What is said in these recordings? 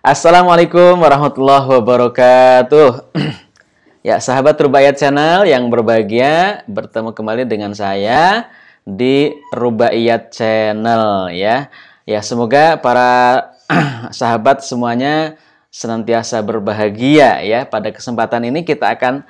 Assalamualaikum warahmatullahi wabarakatuh. Ya, sahabat Rubaiyat Channel yang berbahagia, bertemu kembali dengan saya di Rubaiyat Channel ya. Ya, semoga para sahabat semuanya senantiasa berbahagia ya. Pada kesempatan ini kita akan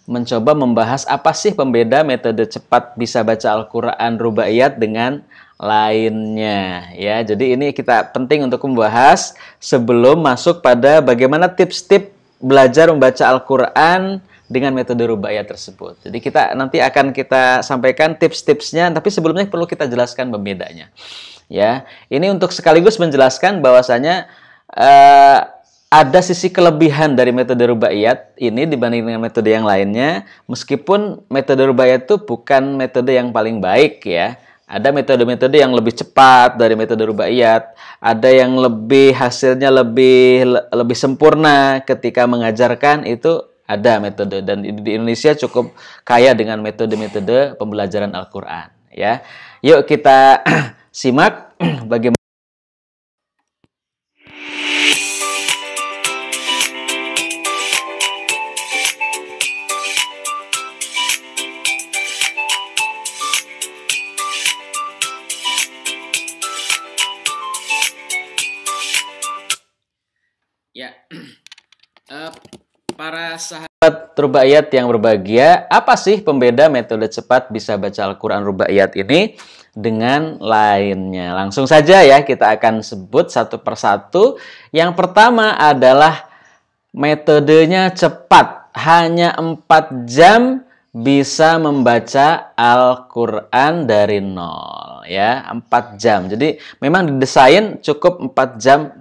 mencoba membahas apa sih pembeda metode cepat bisa baca Al-Qur'an Rubaiyat dengan lainnya ya. Jadi ini kita penting untuk membahas sebelum masuk pada bagaimana tips-tips belajar membaca Al-Qur'an dengan metode Rubaiyat tersebut. Jadi nanti akan kita sampaikan tips-tipsnya, tapi sebelumnya perlu kita jelaskan pembedanya. Ya, ini untuk sekaligus menjelaskan bahwasanya ada sisi kelebihan dari metode Rubaiyat ini dibanding dengan metode yang lainnya, meskipun metode Rubaiyat itu bukan metode yang paling baik ya. Ada metode-metode yang lebih cepat dari metode Rubaiyat, ada yang hasilnya lebih sempurna ketika mengajarkan, itu ada metode, dan di Indonesia cukup kaya dengan metode-metode pembelajaran Al-Qur'an ya. Yuk kita simak bagaimana. Ya, para sahabat Rubaiyat yang berbahagia, apa sih pembeda metode cepat bisa baca Al-Qur'an Rubaiyat ini dengan lainnya? Langsung saja ya, kita akan sebut satu persatu. Yang pertama adalah metodenya cepat, hanya 4 jam bisa membaca Al-Qur'an dari nol ya, 4 jam. Jadi memang didesain cukup 4 jam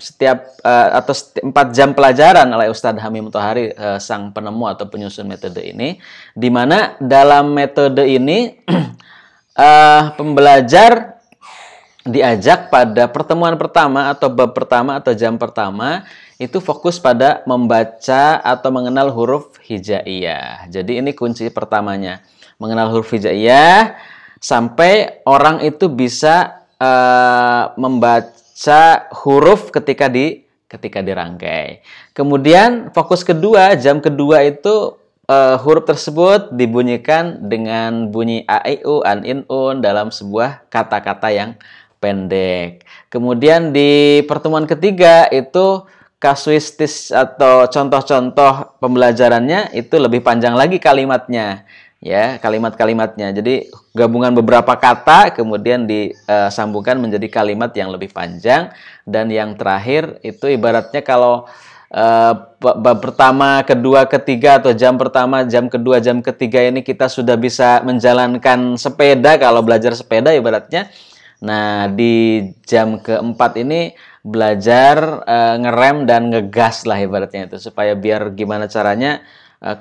atau 4 jam pelajaran oleh Ustadz Hamim Thohari, sang penemu atau penyusun metode ini, di mana dalam metode ini pembelajar diajak pada pertemuan pertama atau bab pertama atau jam pertama itu fokus pada membaca atau mengenal huruf hijaiyah. Jadi ini kunci pertamanya, mengenal huruf hijaiyah sampai orang itu bisa membaca huruf ketika dirangkai. Kemudian fokus kedua, jam kedua itu huruf tersebut dibunyikan dengan bunyi a, i, u, an, in, un dalam sebuah kata-kata yang pendek. Kemudian di pertemuan ketiga itu kasuistis atau contoh-contoh pembelajarannya itu lebih panjang lagi kalimatnya ya, kalimat-kalimatnya. Jadi gabungan beberapa kata kemudian disambungkan menjadi kalimat yang lebih panjang. Dan yang terakhir itu ibaratnya kalau bab pertama, kedua, ketiga atau jam pertama, jam kedua, jam ketiga ini kita sudah bisa menjalankan sepeda kalau belajar sepeda ibaratnya. Nah, di jam keempat ini belajar ngerem dan ngegas lah ibaratnya itu, supaya biar gimana caranya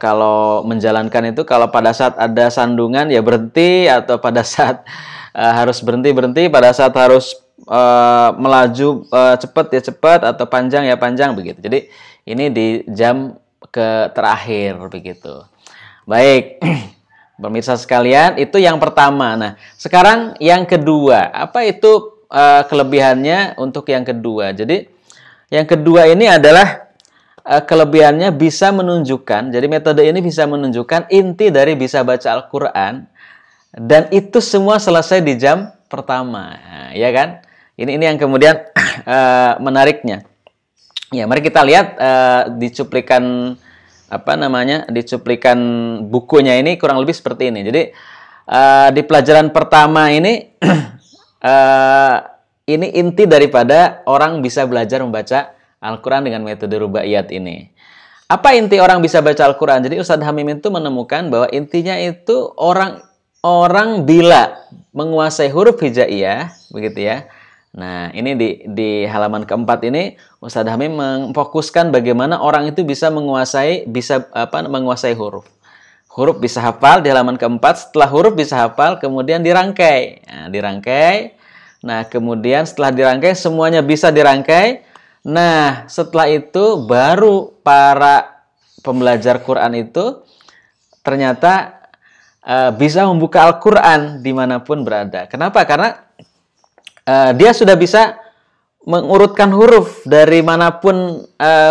kalau menjalankan itu, kalau pada saat ada sandungan ya berhenti, atau pada saat harus berhenti, pada saat harus melaju cepat ya cepat, atau panjang ya panjang begitu. Jadi ini di jam terakhir begitu. Baik. Pemirsa sekalian, itu yang pertama. Nah, sekarang yang kedua. Apa itu kelebihannya untuk yang kedua? Jadi, yang kedua ini adalah kelebihannya bisa menunjukkan, jadi metode ini bisa menunjukkan inti dari bisa baca Al-Qur'an, dan itu semua selesai di jam pertama. Nah, ya kan? Ini yang kemudian menariknya. Ya, mari kita lihat di cuplikan bukunya ini kurang lebih seperti ini. Jadi di pelajaran pertama ini ini inti daripada orang bisa belajar membaca Al-Qur'an dengan metode Rubaiyat ini. Apa inti orang bisa baca Al-Qur'an? Jadi Ustadz Hamim itu menemukan bahwa intinya itu orang bila menguasai huruf hijaiyah, begitu ya. Nah, ini di halaman keempat ini Ustadz Hamim memfokuskan bagaimana orang itu bisa menguasai huruf. Huruf bisa hafal di halaman keempat. Setelah huruf bisa hafal, kemudian dirangkai. Nah, kemudian setelah dirangkai semuanya bisa dirangkai. Nah, setelah itu baru para pembelajar Quran itu ternyata bisa membuka Al-Qur'an dimanapun berada. Kenapa? Karena dia sudah bisa mengurutkan huruf dari manapun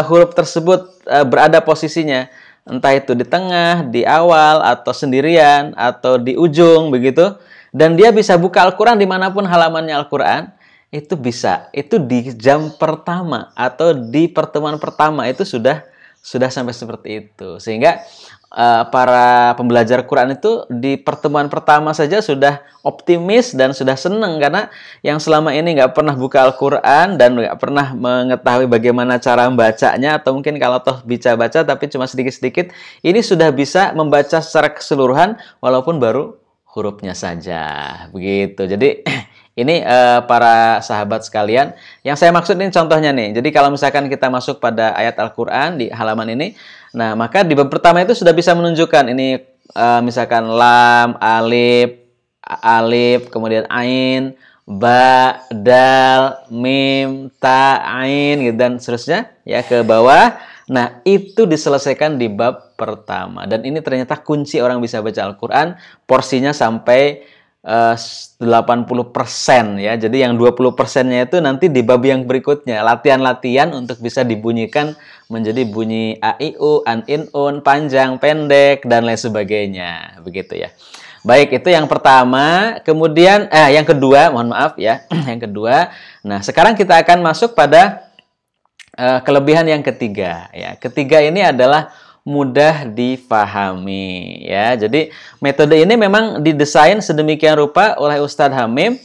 huruf tersebut berada posisinya, entah itu di tengah, di awal, atau sendirian, atau di ujung begitu, dan dia bisa buka Al-Quran dimanapun halamannya Al-Quran, itu bisa. Itu di jam pertama atau di pertemuan pertama itu sudah sampai seperti itu, sehingga para pembelajar Quran itu di pertemuan pertama saja sudah optimis dan sudah senang, karena yang selama ini nggak pernah buka Al-Quran dan nggak pernah mengetahui bagaimana cara membacanya, atau mungkin kalau toh baca tapi cuma sedikit-sedikit, ini sudah bisa membaca secara keseluruhan walaupun baru hurufnya saja begitu. Jadi ini para sahabat sekalian, yang saya maksud ini contohnya nih. Jadi kalau misalkan kita masuk pada ayat Al-Quran di halaman ini, nah maka di bab pertama itu sudah bisa menunjukkan ini misalkan lam, alif, kemudian ain, ba, dal, mim, ta, ain, gitu, dan seterusnya ya ke bawah. Nah, itu diselesaikan di bab pertama. Dan ini ternyata kunci orang bisa baca Al-Quran, porsinya sampai 80% ya. Jadi yang 20%-nya itu nanti di bab yang berikutnya, latihan-latihan untuk bisa dibunyikan menjadi bunyi a, i, u, an, in, un, panjang, pendek, dan lain sebagainya. Begitu ya. Baik, itu yang pertama. Kemudian yang kedua, mohon maaf ya. Yang kedua. Nah, sekarang kita akan masuk pada kelebihan yang ketiga ya. Ketiga ini adalah mudah difahami ya. Jadi metode ini memang didesain sedemikian rupa oleh Ustadz Hamim.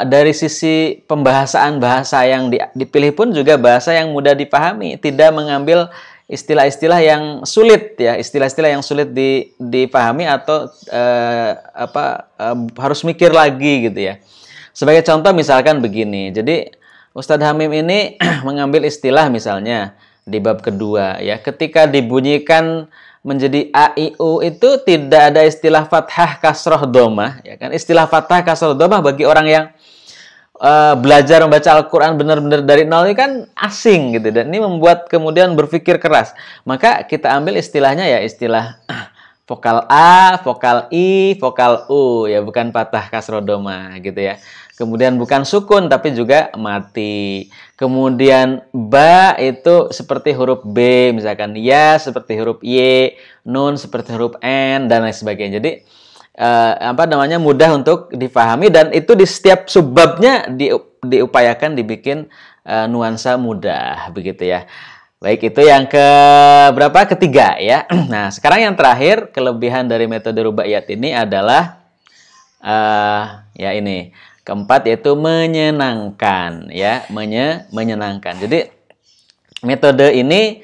Dari sisi pembahasan bahasa yang dipilih pun juga bahasa yang mudah dipahami, tidak mengambil istilah-istilah yang sulit ya, istilah-istilah yang sulit dipahami atau harus mikir lagi gitu ya. Sebagai contoh misalkan begini. Jadi Ustadz Hamim ini mengambil istilah misalnya di bab kedua ya, ketika dibunyikan menjadi a, i, u itu tidak ada istilah fathah, kasroh, domah ya kan. Istilah fathah, kasroh, domah bagi orang yang belajar membaca Al-Quran benar-benar dari nol ini kan asing gitu, dan ini membuat kemudian berpikir keras. Maka kita ambil istilahnya ya, istilah vokal A, vokal I, vokal U ya, bukan fathah, kasroh, domah gitu ya. Kemudian bukan sukun tapi juga mati. Kemudian ba itu seperti huruf B, misalkan ya seperti huruf Y, nun seperti huruf N, dan lain sebagainya. Jadi mudah untuk difahami, dan itu di setiap subbabnya diupayakan dibikin nuansa mudah begitu ya. Baik, itu yang ketiga ya. Nah, sekarang yang terakhir, kelebihan dari metode rubaiyat ini adalah ya ini. Keempat yaitu menyenangkan ya, menyenangkan. Jadi metode ini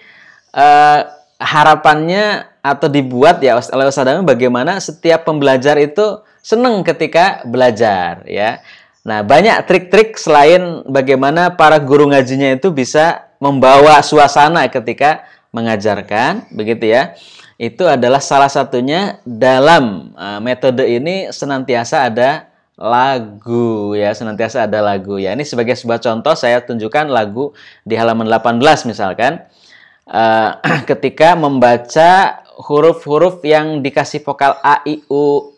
harapannya atau dibuat ya oleh Ustadz Hamim bagaimana setiap pembelajar itu senang ketika belajar ya. Nah, banyak trik-trik selain bagaimana para guru ngajinya itu bisa membawa suasana ketika mengajarkan begitu ya. Itu adalah salah satunya dalam metode ini senantiasa ada lagu ya, senantiasa ada lagu ya. Ini sebagai sebuah contoh saya tunjukkan lagu di halaman 18 misalkan. Ketika membaca huruf-huruf yang dikasih vokal a, i, u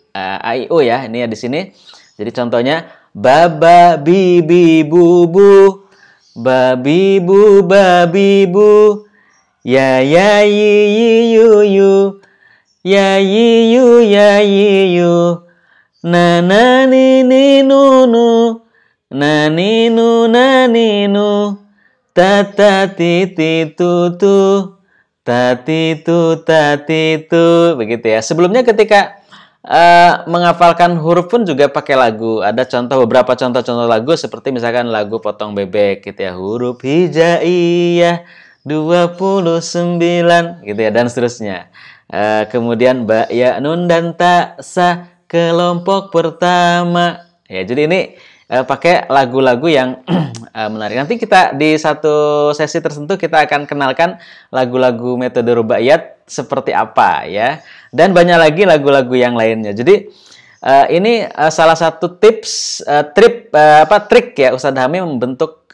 ya, ini ya di sini. Jadi contohnya baba bibi bubu, babi bu babi bu, ya yi yu yu, ya yi yu, na ni nu nu, na ni nu, ta ti tu, ta tu, begitu ya. Sebelumnya ketika menghafalkan huruf pun juga pakai lagu. Ada beberapa contoh lagu seperti misalkan lagu Potong Bebek gitu ya. Huruf hijaiyah 29 gitu ya, dan seterusnya. Kemudian ba, ya, nun, dan ta, sa, kelompok pertama. Ya, jadi ini pakai lagu-lagu yang menarik. Nanti kita di satu sesi tertentu kita akan kenalkan lagu-lagu metode rubaiyat seperti apa ya. Dan banyak lagi lagu-lagu yang lainnya. Jadi ini salah satu trik ya Ustadz Hamim membentuk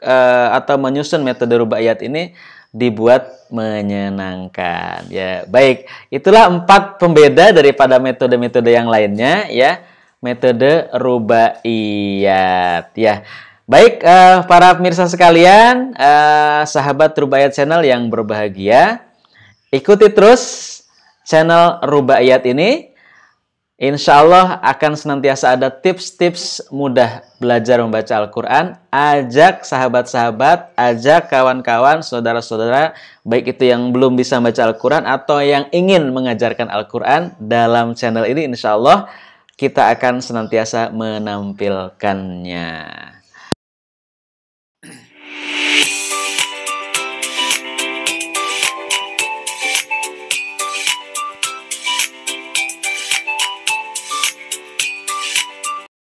atau menyusun metode rubaiyat ini dibuat menyenangkan ya. Baik, itulah 4 pembeda daripada metode-metode yang lainnya ya. Metode rubaiyat ya. Baik, para pemirsa sekalian, sahabat Rubaiyat Channel yang berbahagia, ikuti terus channel Rubaiyat ini. Insya Allah akan senantiasa ada tips-tips mudah belajar membaca Al-Quran. Ajak sahabat-sahabat, ajak kawan-kawan, saudara-saudara, baik itu yang belum bisa membaca Al-Quran atau yang ingin mengajarkan Al-Quran dalam channel ini. Insya Allah kita akan senantiasa menampilkannya.